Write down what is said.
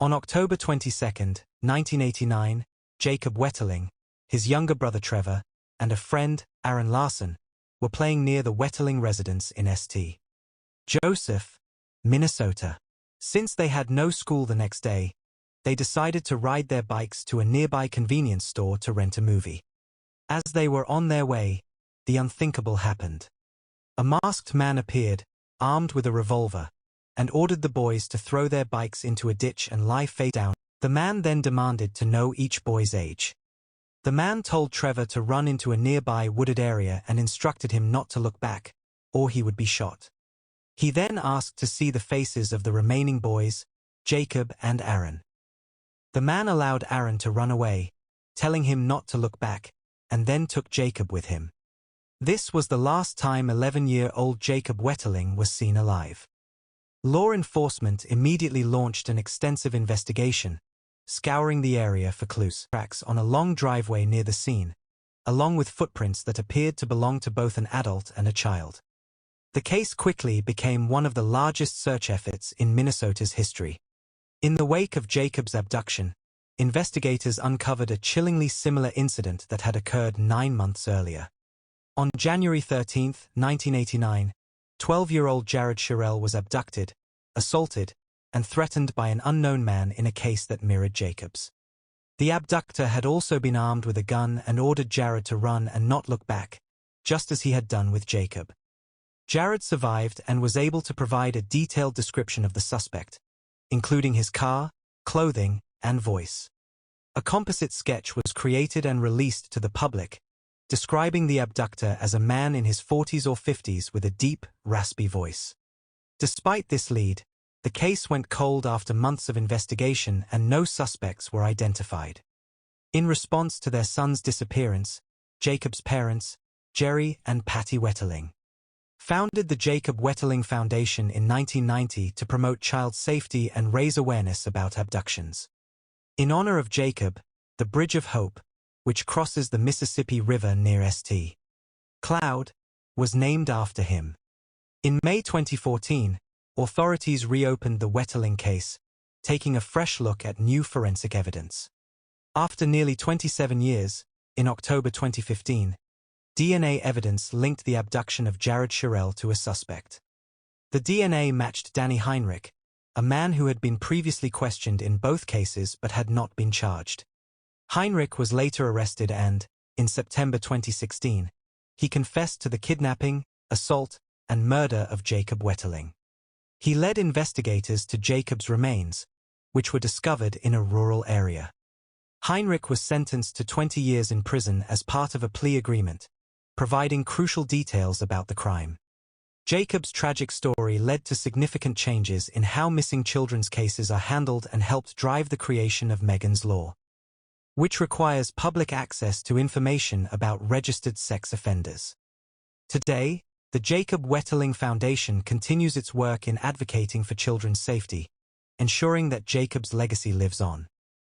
On October 22, 1989, Jacob Wetterling, his younger brother Trevor, and a friend, Aaron Larson, were playing near the Wetterling residence in St. Joseph, Minnesota. Since they had no school the next day, they decided to ride their bikes to a nearby convenience store to rent a movie. As they were on their way, the unthinkable happened. A masked man appeared, armed with a revolver, and ordered the boys to throw their bikes into a ditch and lie face down. The man then demanded to know each boy's age. The man told Trevor to run into a nearby wooded area and instructed him not to look back, or he would be shot. He then asked to see the faces of the remaining boys, Jacob and Aaron. The man allowed Aaron to run away, telling him not to look back, and then took Jacob with him. This was the last time 11-year-old Jacob Wetterling was seen alive. Law enforcement immediately launched an extensive investigation, scouring the area for clues. Tracks on a long driveway near the scene, along with footprints that appeared to belong to both an adult and a child. The case quickly became one of the largest search efforts in Minnesota's history. In the wake of Jacob's abduction, investigators uncovered a chillingly similar incident that had occurred 9 months earlier. On January 13, 1989, 12-year-old Jared Shirell was abducted, assaulted, and threatened by an unknown man in a case that mirrored Jacob's. The abductor had also been armed with a gun and ordered Jared to run and not look back, just as he had done with Jacob. Jared survived and was able to provide a detailed description of the suspect, including his car, clothing, and voice. A composite sketch was created and released to the public, describing the abductor as a man in his 40s or 50s with a deep, raspy voice. Despite this lead, the case went cold after months of investigation and no suspects were identified. In response to their son's disappearance, Jacob's parents, Jerry and Patty Wetterling, founded the Jacob Wetterling Foundation in 1990 to promote child safety and raise awareness about abductions. In honor of Jacob, the Bridge of Hope, which crosses the Mississippi River near St. Cloud, was named after him. In May 2014, authorities reopened the Wetterling case, taking a fresh look at new forensic evidence. After nearly 27 years, in October 2015, DNA evidence linked the abduction of Jared Shirell to a suspect. The DNA matched Danny Heinrich, a man who had been previously questioned in both cases but had not been charged. Heinrich was later arrested and, in September 2016, he confessed to the kidnapping, assault, and murder of Jacob Wetterling. He led investigators to Jacob's remains, which were discovered in a rural area. Heinrich was sentenced to 20 years in prison as part of a plea agreement, providing crucial details about the crime. Jacob's tragic story led to significant changes in how missing children's cases are handled and helped drive the creation of Megan's Law, which requires public access to information about registered sex offenders. Today, the Jacob Wetterling Foundation continues its work in advocating for children's safety, ensuring that Jacob's legacy lives on.